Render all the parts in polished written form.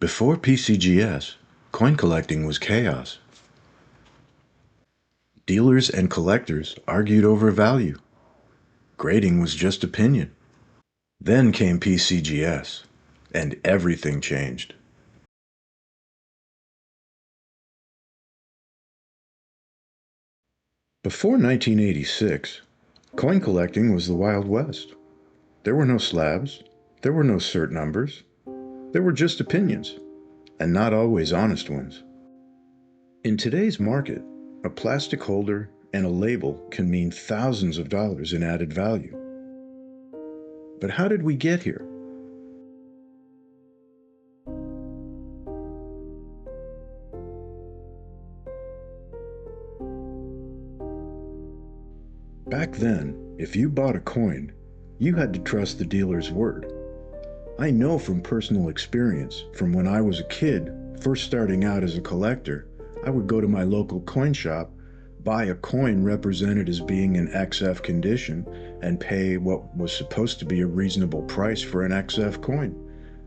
Before PCGS, coin collecting was chaos. Dealers and collectors argued over value. Grading was just opinion. Then came PCGS, and everything changed. Before 1986, coin collecting was the Wild West. There were no slabs, there were no cert numbers, there were just opinions, and not always honest ones. In today's market, a plastic holder and a label can mean thousands of dollars in added value. But how did we get here? Back then, if you bought a coin, you had to trust the dealer's word. I know from personal experience, from when I was a kid, first starting out as a collector, I would go to my local coin shop, buy a coin represented as being in XF condition, and pay what was supposed to be a reasonable price for an XF coin.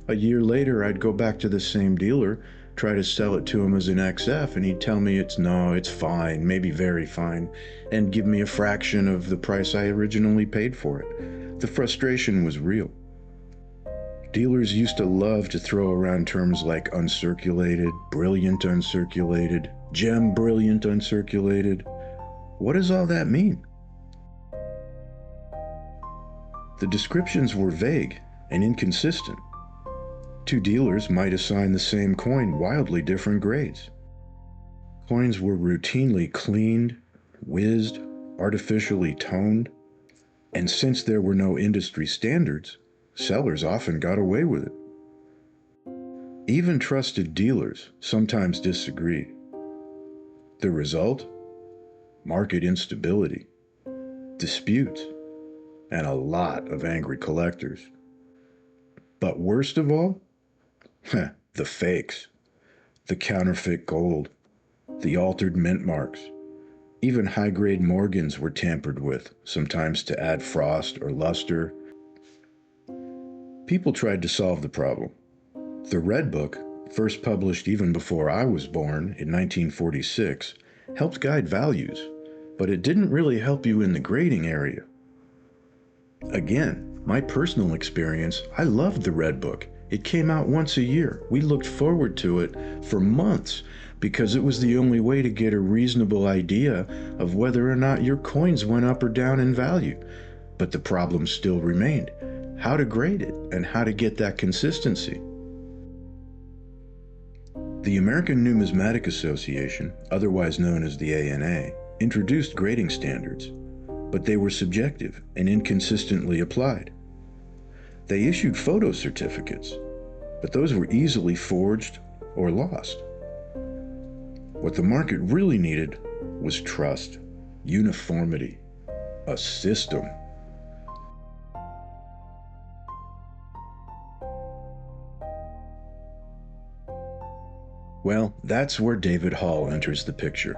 A year later, I'd go back to the same dealer, try to sell it to him as an XF, and he'd tell me it's fine, maybe very fine, and give me a fraction of the price I originally paid for it. The frustration was real. Dealers used to love to throw around terms like uncirculated, brilliant uncirculated, gem brilliant uncirculated. What does all that mean? The descriptions were vague and inconsistent. Two dealers might assign the same coin wildly different grades. Coins were routinely cleaned, whizzed, artificially toned, and since there were no industry standards, sellers often got away with it. Even trusted dealers sometimes disagreed. The result? Market instability, disputes, and a lot of angry collectors. But worst of all, the fakes, the counterfeit gold, the altered mint marks. Even high-grade Morgans were tampered with, sometimes to add frost or luster. People tried to solve the problem. The Red Book, first published even before I was born in 1946, helped guide values, but it didn't really help you in the grading area. Again, my personal experience, I loved the Red Book. It came out once a year. We looked forward to it for months because it was the only way to get a reasonable idea of whether or not your coins went up or down in value. But the problem still remained: how to grade it and how to get that consistency. The American Numismatic Association, otherwise known as the ANA, introduced grading standards, but they were subjective and inconsistently applied. They issued photo certificates, but those were easily forged or lost. What the market really needed was trust, uniformity, a system. Well, that's where David Hall enters the picture.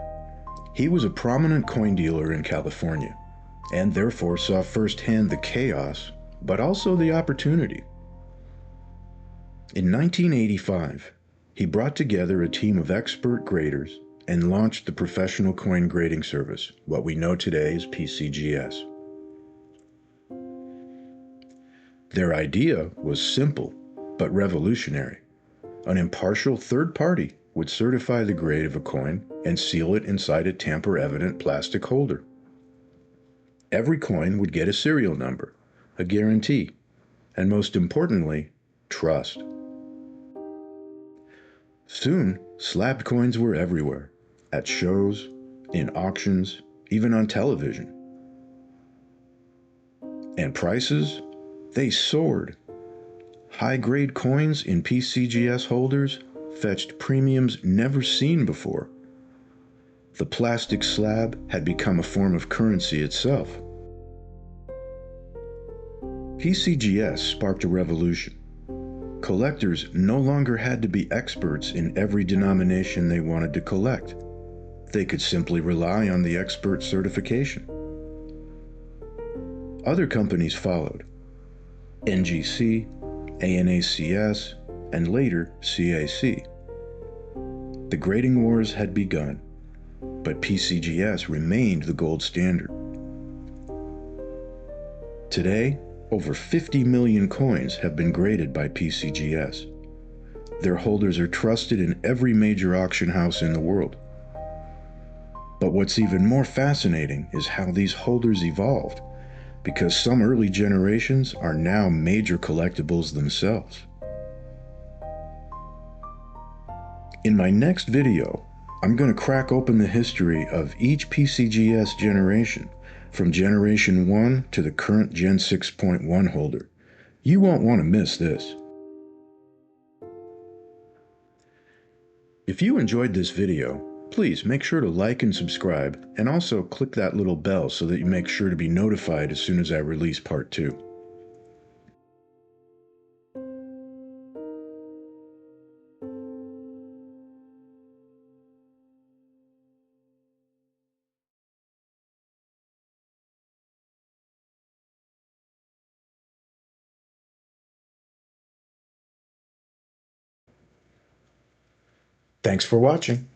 He was a prominent coin dealer in California, and therefore saw firsthand the chaos, but also the opportunity. In 1985, he brought together a team of expert graders and launched the Professional Coin Grading Service, what we know today as PCGS. Their idea was simple, but revolutionary. An impartial third party would certify the grade of a coin and seal it inside a tamper-evident plastic holder. Every coin would get a serial number, a guarantee, and most importantly, trust. Soon, slabbed coins were everywhere, at shows, in auctions, even on television. And prices? They soared. High-grade coins in PCGS holders fetched premiums never seen before. The plastic slab had become a form of currency itself. PCGS sparked a revolution. Collectors no longer had to be experts in every denomination they wanted to collect. They could simply rely on the expert certification. Other companies followed. NGC, ANACS, and later CAC. The grading wars had begun, but PCGS remained the gold standard. Today, over 50 million coins have been graded by PCGS. Their holders are trusted in every major auction house in the world. But what's even more fascinating is how these holders evolved, because some early generations are now major collectibles themselves. In my next video, I'm going to crack open the history of each PCGS generation, from Generation 1 to the current Gen 6.1 holder. You won't want to miss this. If you enjoyed this video, please make sure to like and subscribe, and also click that little bell so that you make sure to be notified as soon as I release part 2. Thanks for watching.